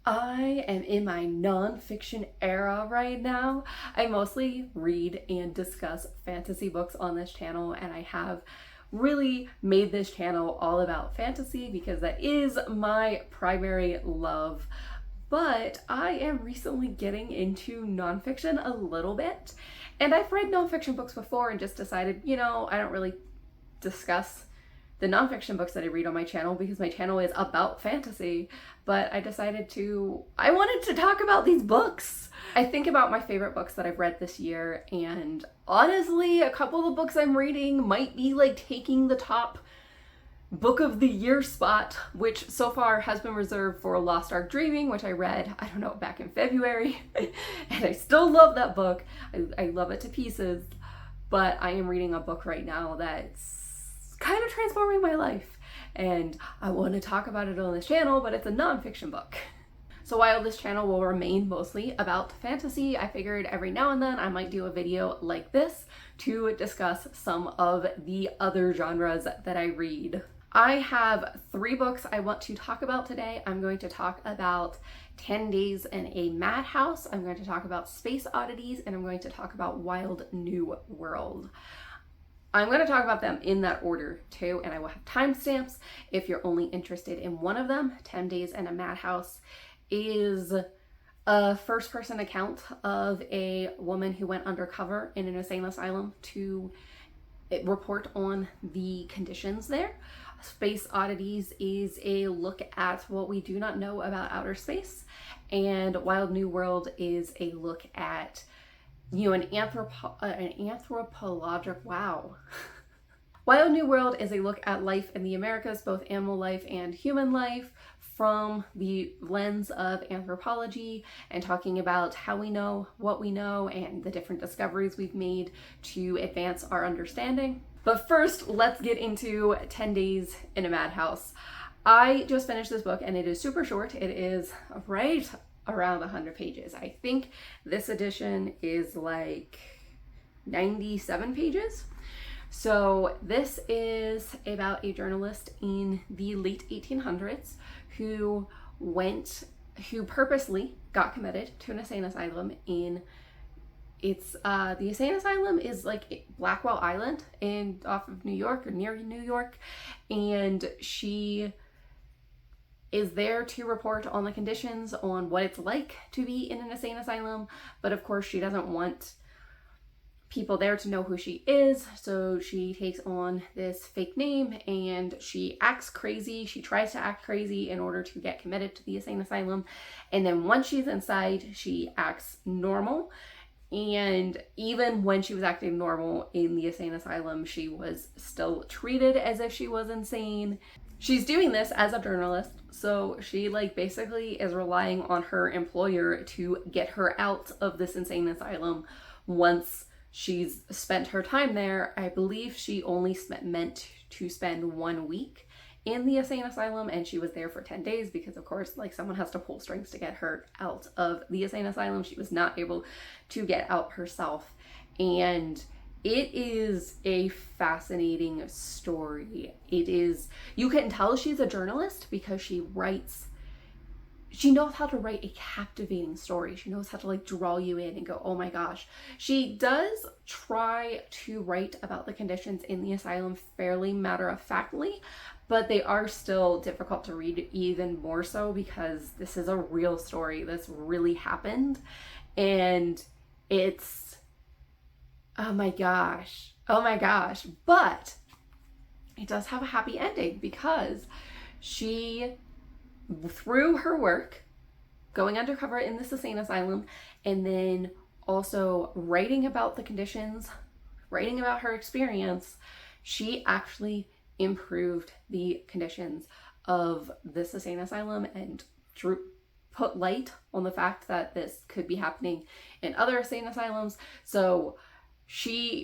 I am in my nonfiction era right now. I mostly read and discuss fantasy books on this channel, and I have really made this channel all about fantasy because that is my primary love. But I am recently getting into nonfiction a little bit, and I've read nonfiction books before and just decided, I don't really discuss the nonfiction books that I read on my channel because my channel is about fantasy, but I wanted to talk about these books. I think about my favorite books that I've read this year, and honestly, a couple of books I'm reading might be like taking the top book of the year spot, which so far has been reserved for Lost Ark Dreaming, which I read, back in February, and I still love that book. I love it to pieces, but I am reading a book right now that's kind of transforming my life, and I want to talk about it on this channel, but it's a nonfiction book. So while this channel will remain mostly about fantasy, I figured every now and then I might do a video like this to discuss some of the other genres that I read. I have 3 books I want to talk about today. I'm going to talk about 10 Days in a Madhouse, I'm going to talk about Space Oddities, and I'm going to talk about Wild New World. I'm going to talk about them in that order too, and I will have timestamps if you're only interested in one of them. 10 Days in a Madhouse is a first-person account of a woman who went undercover in an insane asylum to report on the conditions there. Space Oddities is a look at what we do not know about outer space, and Wild New World is a look at an anthropologic, wow. Wild New World is a look at life in the Americas, both animal life and human life, from the lens of anthropology, and talking about how we know what we know and the different discoveries we've made to advance our understanding. But first, let's get into 10 Days in a Madhouse. I just finished this book and it is super short. It is right around 100 pages. I think this edition is like 97 pages. So this is about a journalist in the late 1800s who purposely got committed to an insane asylum the insane asylum is like Blackwell Island off of New York or near New York, and she is there to report on the conditions, on what it's like to be in an insane asylum, but of course she doesn't want people there to know who she is, so she takes on this fake name and she acts crazy. She tries to act crazy in order to get committed to the insane asylum, and then once she's inside, she acts normal. And even when she was acting normal in the insane asylum, she was still treated as if she was insane. She's doing this as a journalist, so she basically is relying on her employer to get her out of this insane asylum once she's spent her time there. I believe she only meant to spend 1 week in the insane asylum, and she was there for 10 days because, of course, someone has to pull strings to get her out of the insane asylum. She was not able to get out herself, and it is a fascinating story. You can tell she's a journalist because she knows how to write a captivating story. She knows how to draw you in and go, oh my gosh. She does try to write about the conditions in the asylum fairly matter-of-factly, but they are still difficult to read, even more so because this is a real story. This really happened, and it's oh my gosh, but it does have a happy ending because she, through her work going undercover in this insane asylum and then also writing about the conditions, writing about her experience, she actually improved the conditions of this insane asylum and put light on the fact that this could be happening in other insane asylums. So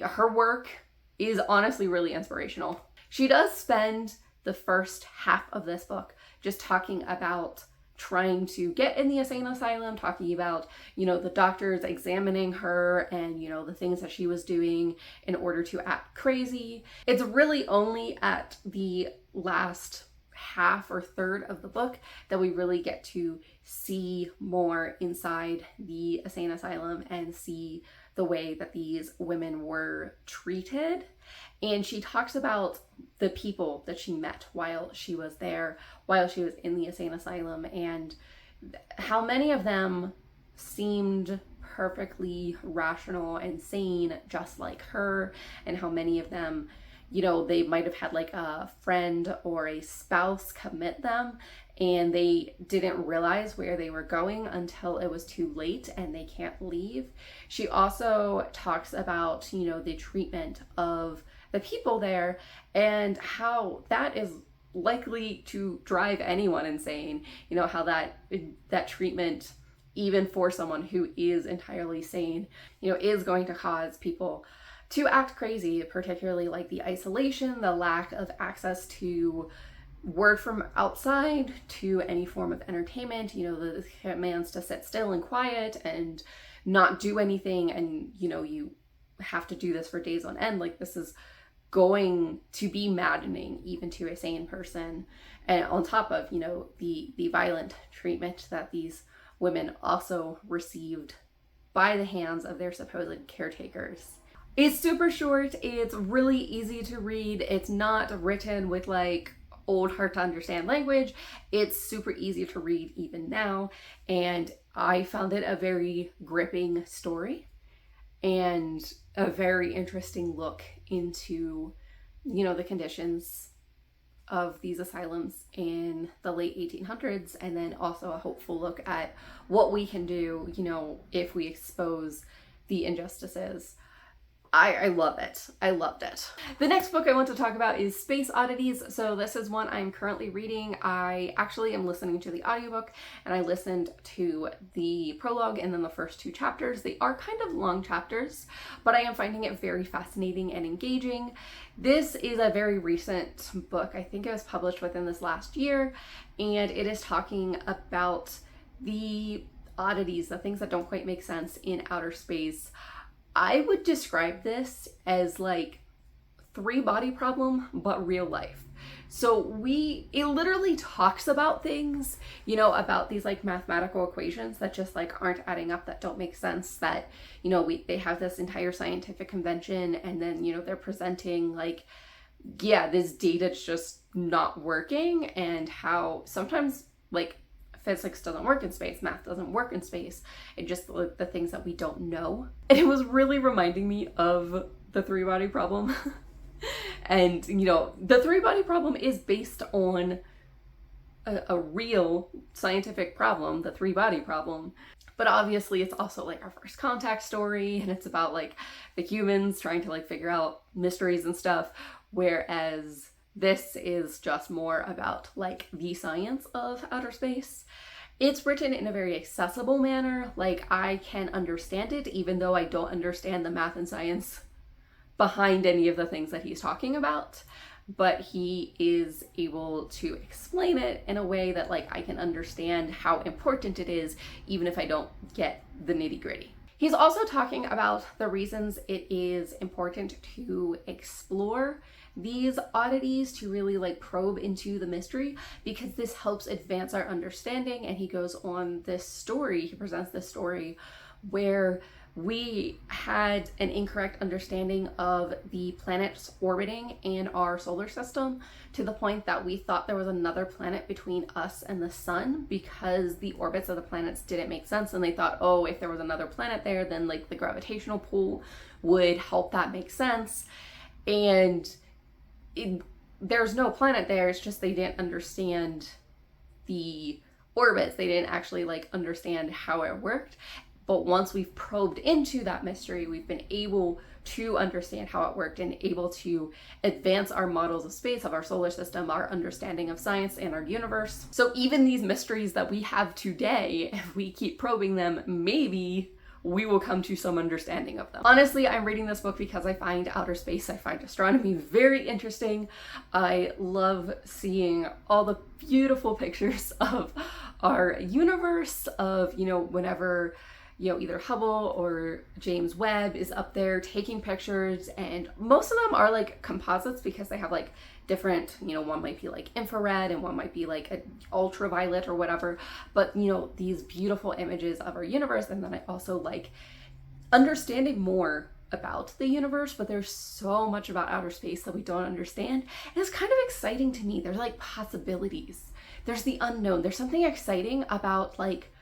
her work is honestly really inspirational. She does spend the first half of this book just talking about trying to get in the insane asylum, talking about, the doctors examining her and, the things that she was doing in order to act crazy. It's really only at the last half or third of the book that we really get to see more inside the insane asylum and see the way that these women were treated. And she talks about the people that she met while she was there, while she was in the insane asylum, and how many of them seemed perfectly rational and sane just like her, and how many of them, you know, they might have had like a friend or a spouse commit them and they didn't realize where they were going until it was too late and they can't leave. She also talks about, you know, the treatment of the people there and how that is likely to drive anyone insane. You know, how that treatment, even for someone who is entirely sane, you know, is going to cause people to act crazy, particularly like the isolation, the lack of access to word from outside, to any form of entertainment, you know, the commands to sit still and quiet and not do anything, and, you know, you have to do this for days on end. Like, this is going to be maddening even to a sane person. And on top of, you know, the violent treatment that these women also received by the hands of their supposed caretakers. It's super short. It's really easy to read. It's not written with like old hard to understand language. It's super easy to read even now. And I found it a very gripping story and a very interesting look into, you know, the conditions of these asylums in the late 1800s, and then also a hopeful look at what we can do, you know, if we expose the injustices. I love it. I loved it. The next book I want to talk about is Space Oddities. So this is one I'm currently reading. I actually am listening to the audiobook, and I listened to the prologue and then the first 2 chapters. They are kind of long chapters, but I am finding it very fascinating and engaging. This is a very recent book. I think it was published within this last year, and it is talking about the oddities, the things that don't quite make sense in outer space. I would describe this as like 3-body problem, but real life. So it literally talks about things, you know, about these like mathematical equations that just like aren't adding up, that don't make sense, that, you know, they have this entire scientific convention, and then, you know, they're presenting like, yeah, this data's just not working, and how sometimes like physics doesn't work in space, math doesn't work in space, and just the things that we don't know. And it was really reminding me of the 3-body problem. And, you know, the 3-body problem is based on a real scientific problem, the 3-body problem. But obviously it's also like our first contact story, and it's about like the humans trying to like figure out mysteries and stuff, whereas this is just more about like the science of outer space. It's written in a very accessible manner. Like, I can understand it, even though I don't understand the math and science behind any of the things that he's talking about. But he is able to explain it in a way that like I can understand how important it is, even if I don't get the nitty-gritty. He's also talking about the reasons it is important to explore these oddities, to really like probe into the mystery, because this helps advance our understanding. And he goes on this story, he presents this story where we had an incorrect understanding of the planets orbiting in our solar system, to the point that we thought there was another planet between us and the sun, because the orbits of the planets didn't make sense. And they thought, oh, if there was another planet there, then like the gravitational pull would help that make sense. And there's no planet there. It's just they didn't understand the orbits. They didn't actually like understand how it worked. But once we've probed into that mystery, we've been able to understand how it worked and able to advance our models of space, of our solar system, our understanding of science and our universe. So even these mysteries that we have today, if we keep probing them, maybe we will come to some understanding of them. Honestly, I'm reading this book because I find outer space, I find astronomy very interesting. I love seeing all the beautiful pictures of our universe, of, you know, whenever either Hubble or James Webb is up there taking pictures, and most of them are like composites because they have like different, one might be like infrared and one might be like a ultraviolet or whatever, but these beautiful images of our universe. And then I also like understanding more about the universe, but there's so much about outer space that we don't understand, and it's kind of exciting to me. There's like possibilities, there's the unknown, there's something exciting about like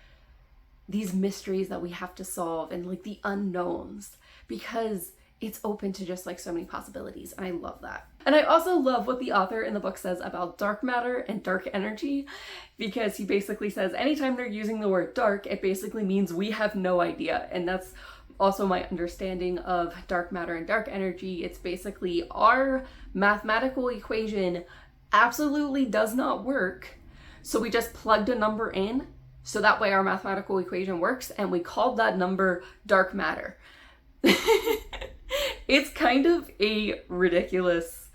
these mysteries that we have to solve and like the unknowns, because it's open to just like so many possibilities, and I love that. And I also love what the author in the book says about dark matter and dark energy, because he basically says anytime they're using the word dark, it basically means we have no idea. And that's also my understanding of dark matter and dark energy. It's basically our mathematical equation absolutely does not work, so we just plugged a number in so that way our mathematical equation works, and we called that number dark matter. It's kind of a ridiculous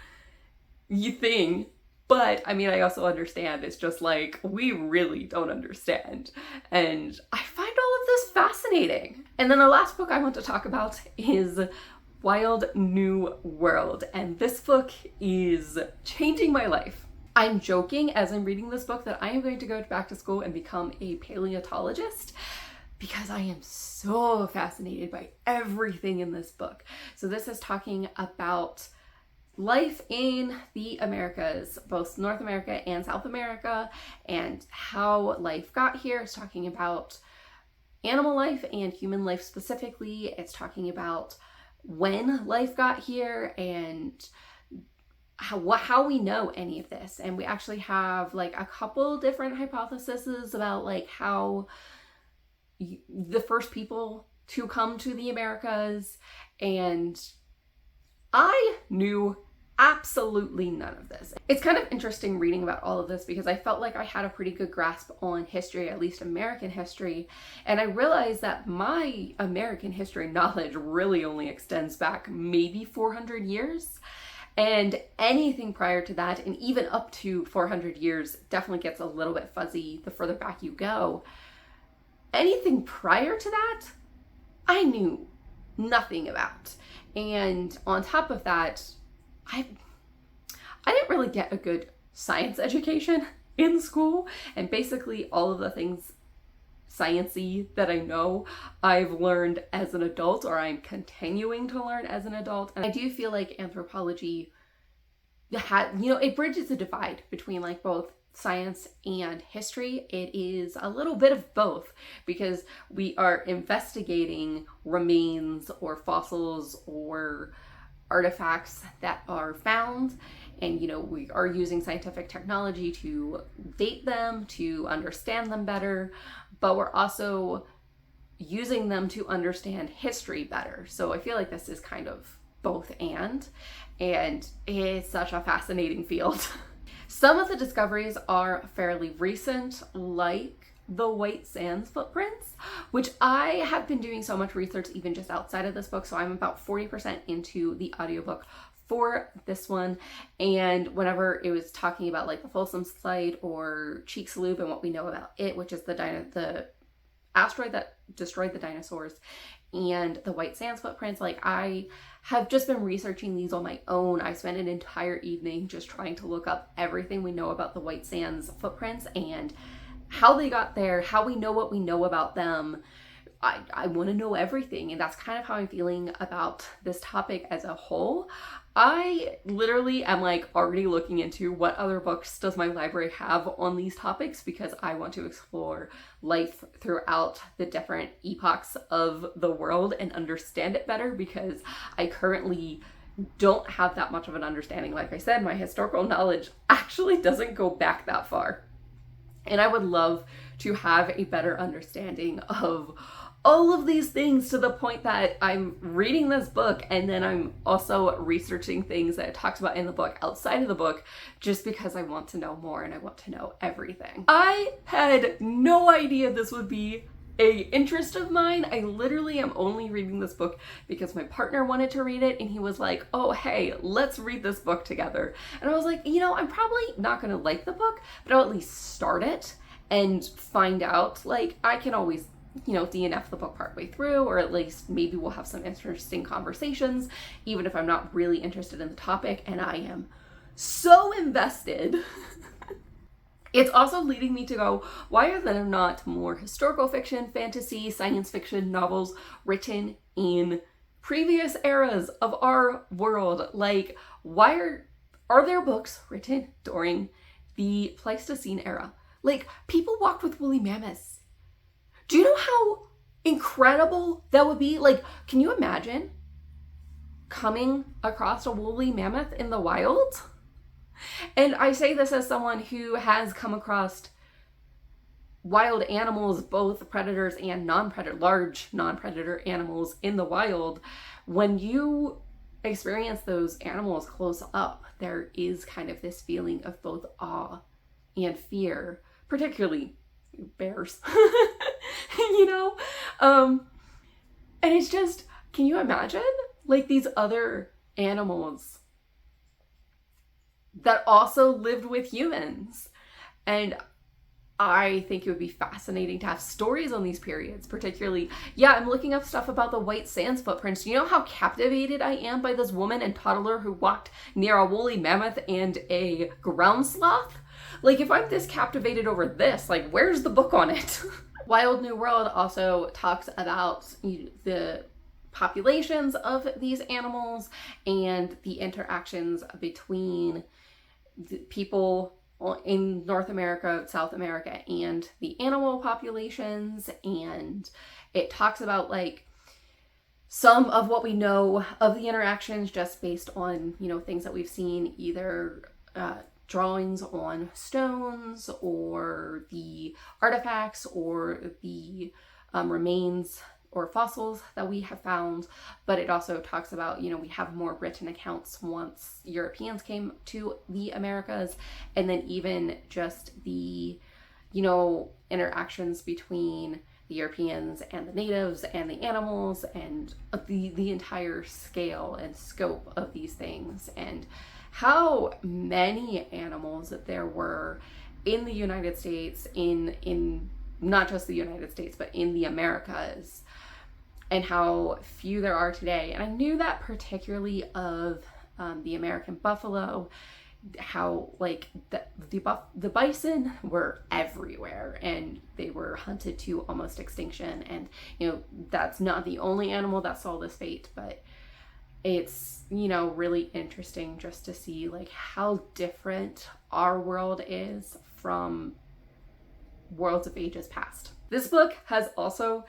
thing, but I mean, I also understand. It's just like, we really don't understand. And I find all of this fascinating. And then the last book I want to talk about is Wild New World. And this book is changing my life. I'm joking as I'm reading this book that I am going to go back to school and become a paleontologist, because I am so fascinated by everything in this book. So this is talking about life in the Americas, both North America and South America, and how life got here. It's talking about animal life and human life specifically. It's talking about when life got here and how we know any of this. And we actually have like a couple different hypotheses about like how the first people to come to the Americas, and I knew absolutely none of this. It's kind of interesting reading about all of this because I felt like I had a pretty good grasp on history, at least American history, and I realized that my American history knowledge really only extends back maybe 400 years. And anything prior to that, and even up to 400 years, definitely gets a little bit fuzzy the further back you go. Anything prior to that, I knew nothing about. And on top of that, I didn't really get a good science education in school. And basically all of the things science-y that I know, I've learned as an adult, or I'm continuing to learn as an adult. And I do feel like anthropology it bridges the divide between like both science and history. It is a little bit of both, because we are investigating remains or fossils or artifacts that are found, and we are using scientific technology to date them, to understand them better, but we're also using them to understand history better. So I feel like this is kind of both and it's such a fascinating field. Some of the discoveries are fairly recent, like the white sands footprints, which I have been doing so much research even just outside of this book. So I'm about 40% into the audiobook for this one. And whenever it was talking about like the Folsom site or Cixin and what we know about it, which is the asteroid that destroyed the dinosaurs, and the white sands footprints, like I have just been researching these on my own. I spent an entire evening just trying to look up everything we know about the white sands footprints and how they got there, how we know what we know about them. I want to know everything, and that's kind of how I'm feeling about this topic as a whole. I literally am like already looking into what other books does my library have on these topics, because I want to explore life throughout the different epochs of the world and understand it better, because I currently don't have that much of an understanding. Like I said, my historical knowledge actually doesn't go back that far. And I would love to have a better understanding of all of these things, to the point that I'm reading this book and then I'm also researching things that it talks about in the book outside of the book, just because I want to know more and I want to know everything. I had no idea this would be an interest of mine. I literally am only reading this book because my partner wanted to read it, and he was like, oh, hey, let's read this book together. And I was like, I'm probably not gonna like the book, but I'll at least start it and find out. Like, I can always DNF the book partway through, or at least maybe we'll have some interesting conversations, even if I'm not really interested in the topic, and I am so invested. It's also leading me to go, why are there not more historical fiction, fantasy, science fiction novels written in previous eras of our world? Like, why are there books written during the Pleistocene era? Like, people walked with woolly mammoths. Do you know how incredible that would be? Like, can you imagine coming across a woolly mammoth in the wild? And I say this as someone who has come across wild animals, both predators and non-predator, large non-predator animals in the wild. When you experience those animals close up, there is kind of this feeling of both awe and fear, particularly bears, and it's just, can you imagine like these other animals that also lived with humans? And I think it would be fascinating to have stories on these periods, particularly, I'm looking up stuff about the White Sands footprints. Do you know how captivated I am by this woman and toddler who walked near a woolly mammoth and a ground sloth? Like, if I'm this captivated over this, like, where's the book on it? Wild New World also talks about the populations of these animals and the interactions between the people in North America, South America, and the animal populations. And it talks about like some of what we know of the interactions just based on, things that we've seen, either drawings on stones or the artifacts or the remains or fossils that we have found. But it also talks about, we have more written accounts once Europeans came to the Americas, and then even just the, interactions between the Europeans and the natives and the animals, and the entire scale and scope of these things, and how many animals there were in the United States, in not just the United States, but in the Americas, and how few there are today. And I knew that particularly of the American buffalo, how like the bison were everywhere and they were hunted to almost extinction. And that's not the only animal that saw this fate, but it's really interesting just to see like how different our world is from worlds of ages past. This book has also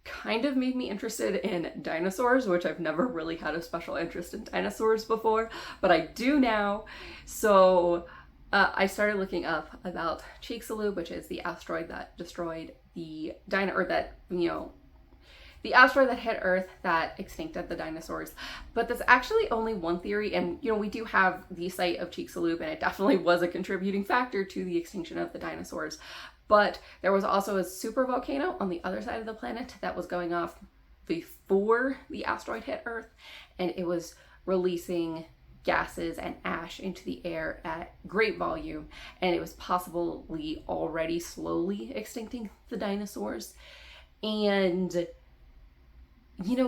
kind of made me interested in dinosaurs, which I've never really had a special interest in dinosaurs before, but I do now. So I started looking up about Cixin, which is the asteroid that destroyed the the asteroid that hit Earth that extincted the dinosaurs. But there's actually only one theory, and we do have the site of Cixin, and it definitely was a contributing factor to the extinction of the dinosaurs. But there was also a supervolcano on the other side of the planet that was going off before the asteroid hit Earth, and it was releasing gases and ash into the air at great volume, and it was possibly already slowly extincting the dinosaurs. And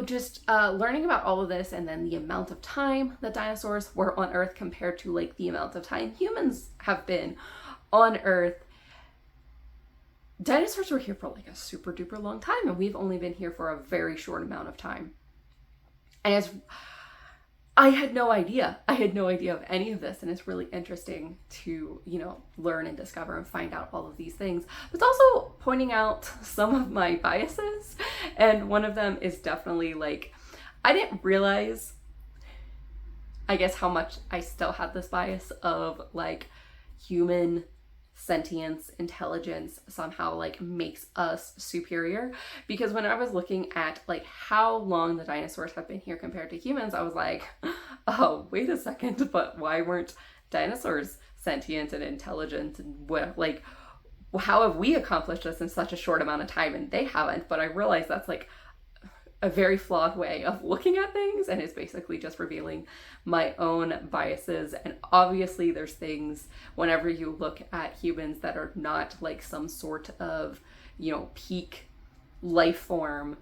just learning about all of this, and then the amount of time that dinosaurs were on Earth compared to like the amount of time humans have been on Earth. Dinosaurs were here for like a super duper long time, and we've only been here for a very short amount of time. And I had no idea of any of this, and it's really interesting to, learn and discover and find out all of these things. But it's also pointing out some of my biases, and one of them is definitely like, I didn't realize, I guess, how much I still had this bias of like human sentience, intelligence somehow like makes us superior. Because when I was looking at like how long the dinosaurs have been here compared to humans, I was like, oh, wait a second, but why weren't dinosaurs sentient and intelligent? And like, how have we accomplished this in such a short amount of time and they haven't? But I realized that's like a very flawed way of looking at things, and it's basically just revealing my own biases. And obviously there's things whenever you look at humans that are not like some sort of peak life form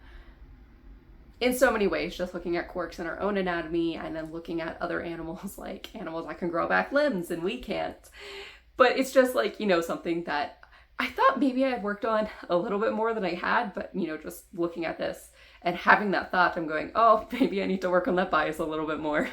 in so many ways, just looking at quirks in our own anatomy and then looking at other animals, like animals that can grow back limbs and we can't. But it's just like, you know, something that I thought maybe I had worked on a little bit more than I had, but, you know, just looking at this and having that thought, I'm going, oh, maybe I need to work on that bias a little bit more.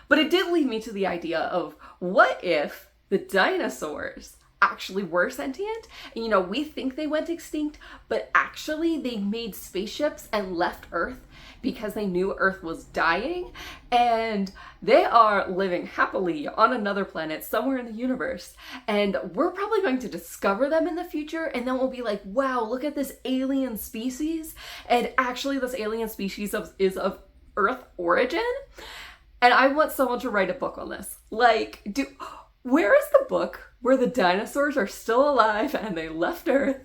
But it did lead me to the idea of what if the dinosaurs actually were sentient? And, you know, we think they went extinct, but actually they made spaceships and left Earth because they knew Earth was dying, and they are living happily on another planet somewhere in the universe, and we're probably going to discover them in the future, and then we'll be like, wow, look at this alien species, and actually this alien species is of Earth origin. And I want someone to write a book on this. Like, where is the book where the dinosaurs are still alive and they left Earth?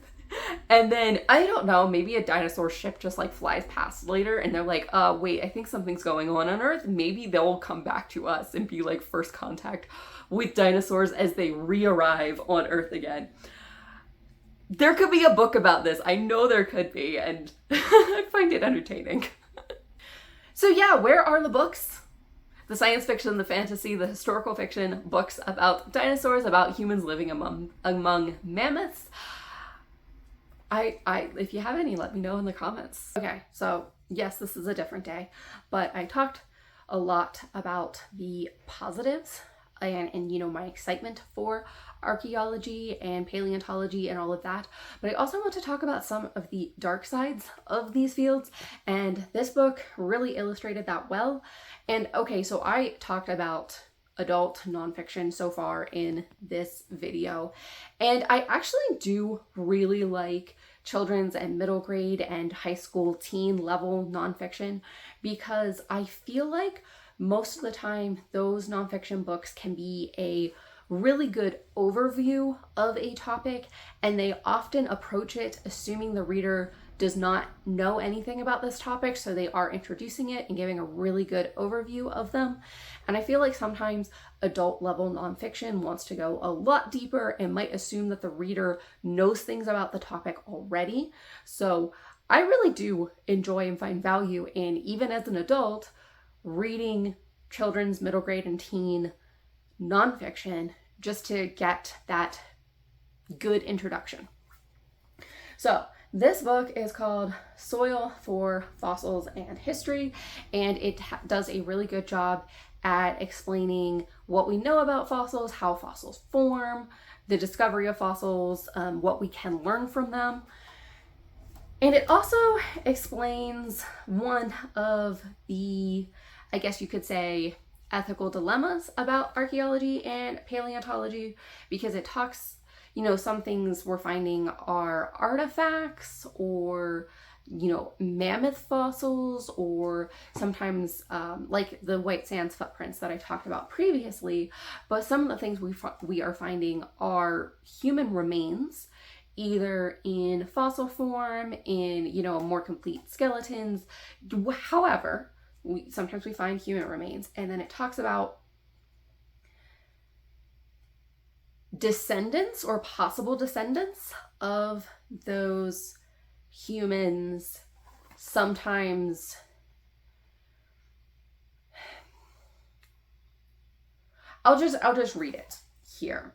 And then, I don't know, maybe a dinosaur ship just like flies past later and they're like, wait, I think something's going on Earth. Maybe they'll come back to us and be like first contact with dinosaurs as they re-arrive on Earth again. There could be a book about this. I know there could be, and I find it entertaining. So yeah, where are the books? The science fiction, the fantasy, the historical fiction books about dinosaurs, about humans living among mammoths. If you have any, let me know in the comments. Okay, so yes, this is a different day, but I talked a lot about the positives and you know, my excitement for archaeology and paleontology and all of that. But I also want to talk about some of the dark sides of these fields, and this book really illustrated that well. And okay, so I talked about adult nonfiction so far in this video, and I actually do really like children's and middle grade and high school teen level nonfiction, because I feel like most of the time those nonfiction books can be a really good overview of a topic, and they often approach it assuming the reader does not know anything about this topic, so they are introducing it and giving a really good overview of them. And I feel like sometimes adult level nonfiction wants to go a lot deeper and might assume that the reader knows things about the topic already. So I really do enjoy and find value in, even as an adult, reading children's, middle grade, and teen nonfiction just to get that good introduction. So this book is called Soil for Fossils and History, and it does a really good job at explaining what we know about fossils, how fossils form, the discovery of fossils, what we can learn from them. And it also explains one of the, I guess you could say, ethical dilemmas about archaeology and paleontology, because it talks, you know, some things we're finding are artifacts or, you know, mammoth fossils, or sometimes like the white sands footprints that I talked about previously. But some of the things we are finding are human remains, either in fossil form, in, you know, more complete skeletons. However, sometimes we find human remains, and then it talks about descendants or possible descendants of those humans. Sometimes I'll just read it here.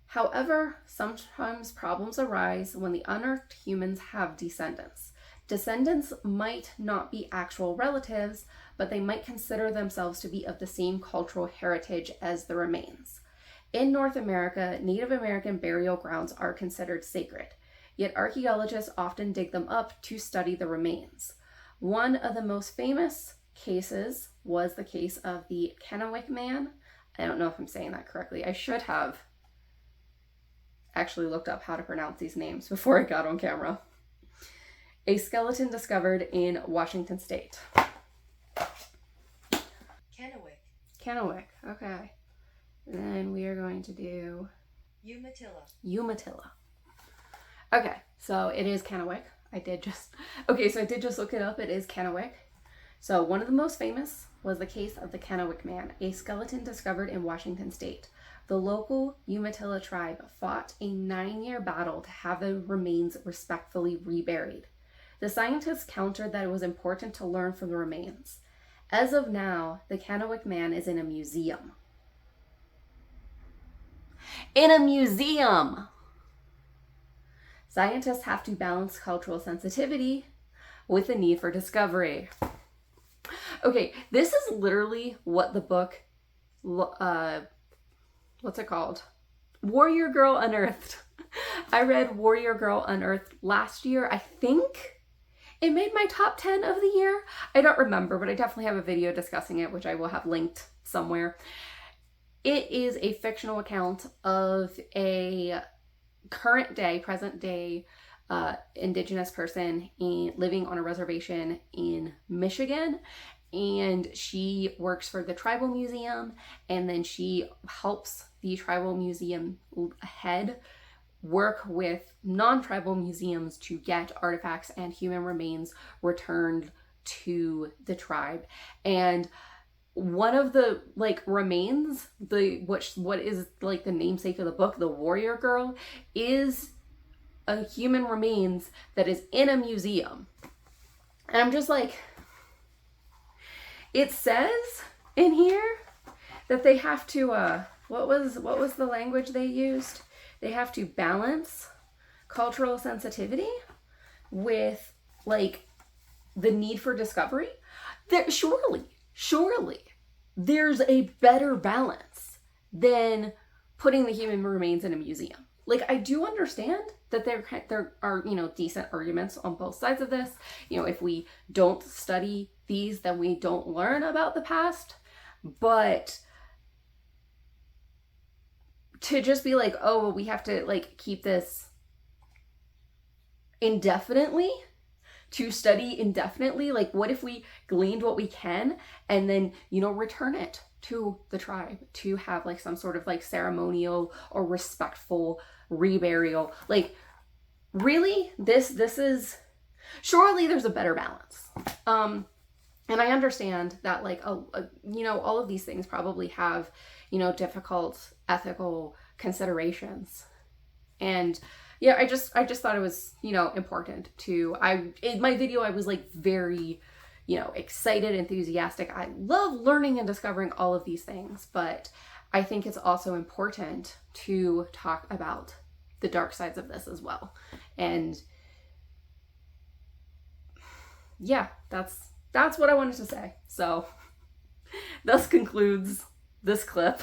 However, sometimes problems arise when the unearthed humans have descendants. Descendants might not be actual relatives, but they might consider themselves to be of the same cultural heritage as the remains. In North America, Native American burial grounds are considered sacred, yet archaeologists often dig them up to study the remains. One of the most famous cases was the case of the Kennewick Man. I don't know if I'm saying that correctly. I should have actually looked up how to pronounce these names before I got on camera. A skeleton discovered in Washington State. Kennewick, okay. And then we are going to do Umatilla. Okay, so it is Kennewick. I did just look it up. It is Kennewick. So one of the most famous was the case of the Kennewick Man, a skeleton discovered in Washington State. the local Umatilla tribe fought a 9-year battle to have the remains respectfully reburied. The scientists countered that it was important to learn from the remains. As of now, the Kennewick man is in a museum. In a museum! Scientists have to balance cultural sensitivity with the need for discovery. Okay, this is literally what the book, what's it called? Warrior Girl Unearthed. I read Warrior Girl Unearthed last year. I think it made my top 10 of the year. I don't remember, but I definitely have a video discussing it, which I will have linked somewhere. It is a fictional account of a current day, present day, Indigenous person living on a reservation in Michigan. And she works for the tribal museum, and then she helps the tribal museum head work with non-tribal museums to get artifacts and human remains returned to the tribe. And one of the remains, what is like the namesake of the book, the Warrior Girl, is a human remains that is in a museum. And I'm just like, it says in here that they have to what was the language they used? They have to balance cultural sensitivity with the need for discovery. Surely there's a better balance than putting the human remains in a museum. I do understand that there are, decent arguments on both sides of this. If we don't study these, then we don't learn about the past. But to just be like, oh, well, we have to keep this indefinitely, to study indefinitely, what if we gleaned what we can and then, return it to the tribe to have some sort of ceremonial or respectful reburial? Really, this is, surely there's a better balance. And I understand that all of these things probably have, difficult ethical considerations. And yeah, I just thought it was, important to, in my video, I was very, excited, enthusiastic. I love learning and discovering all of these things, but I think it's also important to talk about the dark sides of this as well. And yeah, that's what I wanted to say. So thus concludes this clip.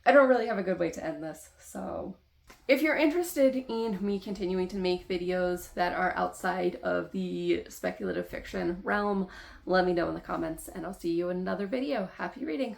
I don't really have a good way to end this, so if you're interested in me continuing to make videos that are outside of the speculative fiction realm, let me know in the comments, and I'll see you in another video. Happy reading!